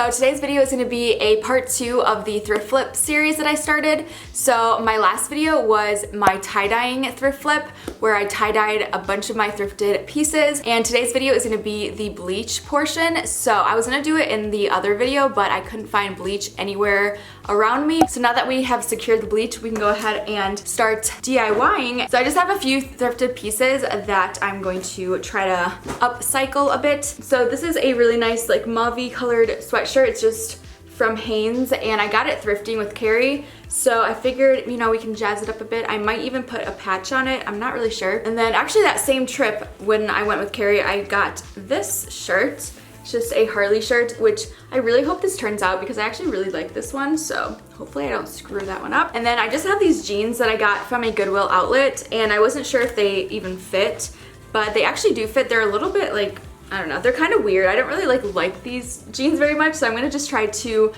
So today's video is going to be a part 2 of the thrift flip series that I started. So my last video was my tie-dyeing thrift flip where I tie-dyed a bunch of my thrifted pieces, and today's video is going to be the bleach portion. So I was going to do it in the other video, but I couldn't find bleach anywhere around me. So now that we have secured the bleach, we can go ahead and start DIYing. So I just have a few thrifted pieces that I'm going to try to upcycle a bit. So this is a really nice like mauve-y colored sweatshirt. It's just from Hanes and I got it thrifting with Carrie. So I figured, you know, we can jazz it up a bit. I might even put a patch on it. I'm not really sure. And then actually that same trip when I went with Carrie, I got this shirt. It's just a Harley shirt, which I really hope this turns out because I actually really like this one. So hopefully I don't screw that one up. And then I just have these jeans that I got from a Goodwill outlet and I wasn't sure if they even fit, but they actually do fit. They're a little bit like, I don't know, they're kind of weird. I don't really like these jeans very much, so I'm gonna just try to,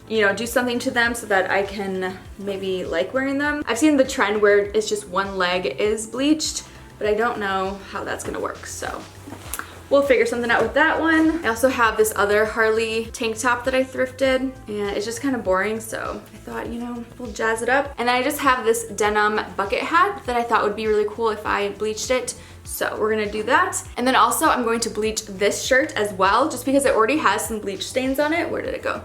you know, do something to them so that I can maybe like wearing them. I've seen the trend where it's just one leg is bleached, but I don't know how that's gonna work, so we'll figure something out with that one. I also have this other Harley tank top that I thrifted, and it's just kind of boring, so I thought, you know, we'll jazz it up. And then I just have this denim bucket hat that I thought would be really cool if I bleached it. So we're gonna do that. And then also I'm going to bleach this shirt as well, just because it already has some bleach stains on it. Where did it go?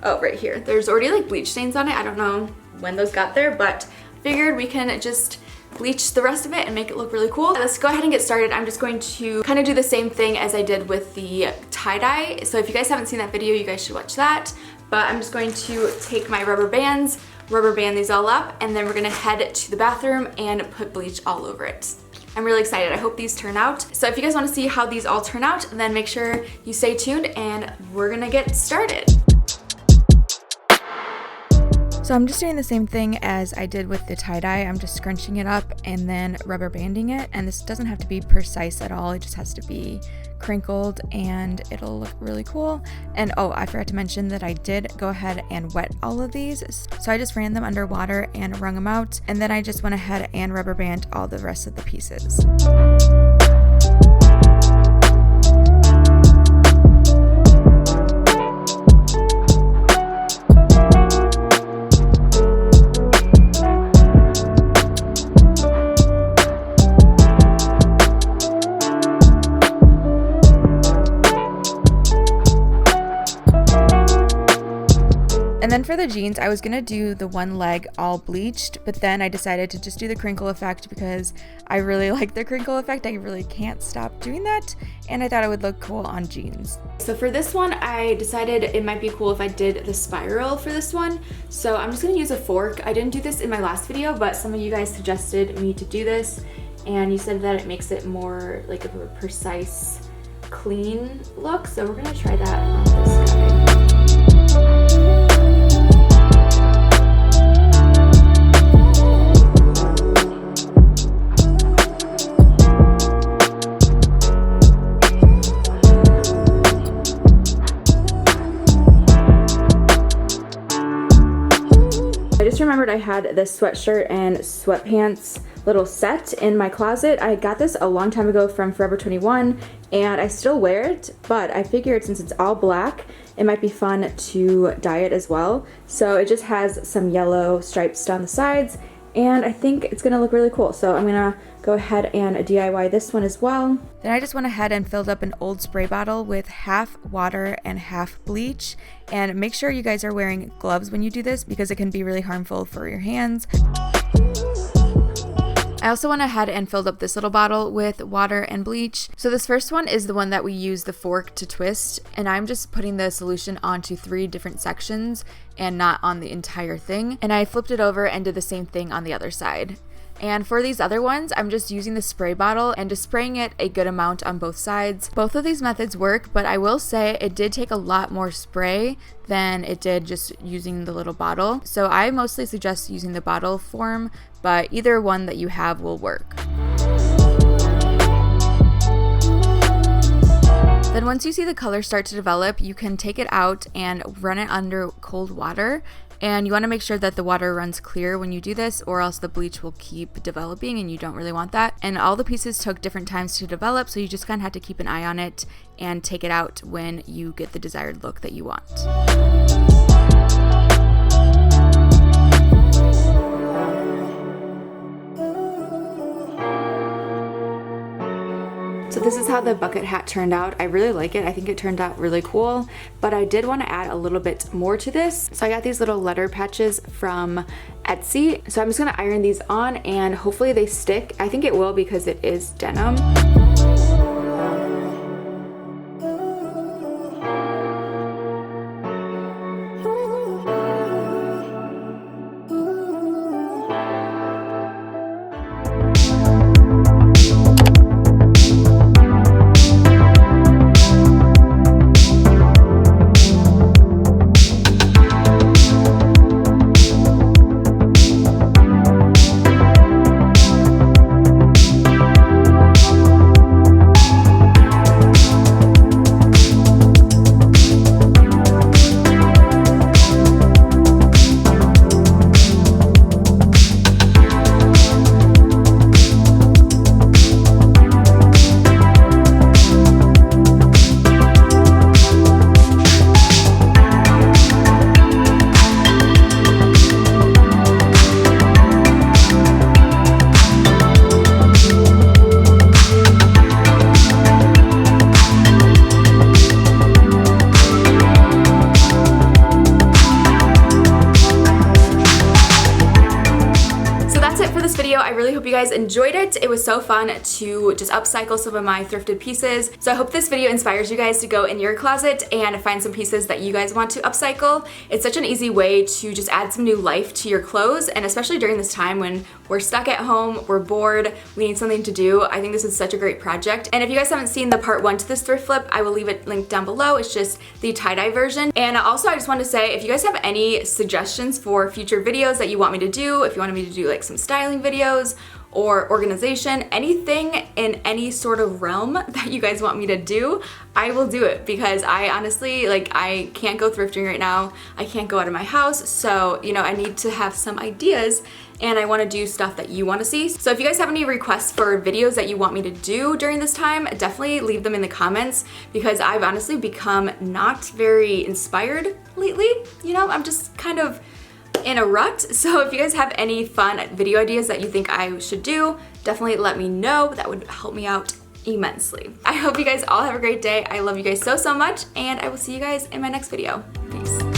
Oh, right here. There's already like bleach stains on it. I don't know when those got there, but figured we can just bleach the rest of it and make it look really cool. Let's go ahead and get started. I'm just going to kind of do the same thing as I did with the tie-dye. So if you guys haven't seen that video, you guys should watch that. But I'm just going to take my rubber bands, rubber band these all up, and then we're gonna head to the bathroom and put bleach all over it. I'm really excited. I hope these turn out. So if you guys want to see how these all turn out, then make sure you stay tuned and we're gonna get started. So I'm just doing the same thing as I did with the tie-dye. I'm just scrunching it up and then rubber banding it. And this doesn't have to be precise at all. It just has to be crinkled and it'll look really cool. And oh, I forgot to mention that I did go ahead and wet all of these. So I just ran them under water and wrung them out. And then I just went ahead and rubber band all the rest of the pieces. And then for the jeans, I was gonna do the one leg all bleached, but then I decided to just do the crinkle effect because I really like the crinkle effect. I really can't stop doing that, and I thought it would look cool on jeans. So for this one, I decided it might be cool if I did the spiral for this one. So I'm just gonna use a fork. I didn't do this in my last video, but some of you guys suggested me to do this, and you said that it makes it more like of a precise, clean look. So we're gonna try that on this guy. I just remembered I had this sweatshirt and sweatpants little set in my closet. I got this a long time ago from Forever 21 and I still wear it, but I figured since it's all black, it might be fun to dye it as well. So it just has some yellow stripes down the sides and I think it's gonna look really cool. So I'm gonna go ahead and DIY this one as well. Then I just went ahead and filled up an old spray bottle with half water and half bleach. And make sure you guys are wearing gloves when you do this because it can be really harmful for your hands. I also went ahead and filled up this little bottle with water and bleach. So this first one is the one that we use the fork to twist, and I'm just putting the solution onto 3 different sections and not on the entire thing. And I flipped it over and did the same thing on the other side. And for these other ones, I'm just using the spray bottle and just spraying it a good amount on both sides. Both of these methods work, but I will say it did take a lot more spray than it did just using the little bottle. So I mostly suggest using the bottle form, but either one that you have will work. Then once you see the color start to develop, you can take it out and run it under cold water And you want to make sure that the water runs clear when you do this, or else the bleach will keep developing and you don't really want that. And all the pieces took different times to develop, so you just kind of have to keep an eye on it and take it out when you get the desired look that you want. So this is how the bucket hat turned out. I really like it. I think it turned out really cool, but I did want to add a little bit more to this. So I got these little letter patches from Etsy. So I'm just going to iron these on and hopefully they stick. I think it will because it is denim. I really hope you guys enjoyed it. It was so fun to just upcycle some of my thrifted pieces. So I hope this video inspires you guys to go in your closet and find some pieces that you guys want to upcycle. It's such an easy way to just add some new life to your clothes, and especially during this time when we're stuck at home, we're bored, we need something to do. I think this is such a great project. And if you guys haven't seen the part 1 to this thrift flip, I will leave it linked down below. It's just the tie-dye version. And also I just want to say, if you guys have any suggestions for future videos that you want me to do, if you want me to do like some styling videos or organization, anything in any sort of realm that you guys want me to do, I will do it, because I honestly, like, I can't go thrifting right now. I can't go out of my house, so, you know, I need to have some ideas and I want to do stuff that you want to see. So if you guys have any requests for videos that you want me to do during this time, definitely leave them in the comments, because I've honestly become not very inspired lately. You know, I'm just kind of in a rut. So if you guys have any fun video ideas that you think I should do, definitely let me know. That would help me out immensely. I hope you guys all have a great day. I love you guys so much, and I will see you guys in my next video. Peace.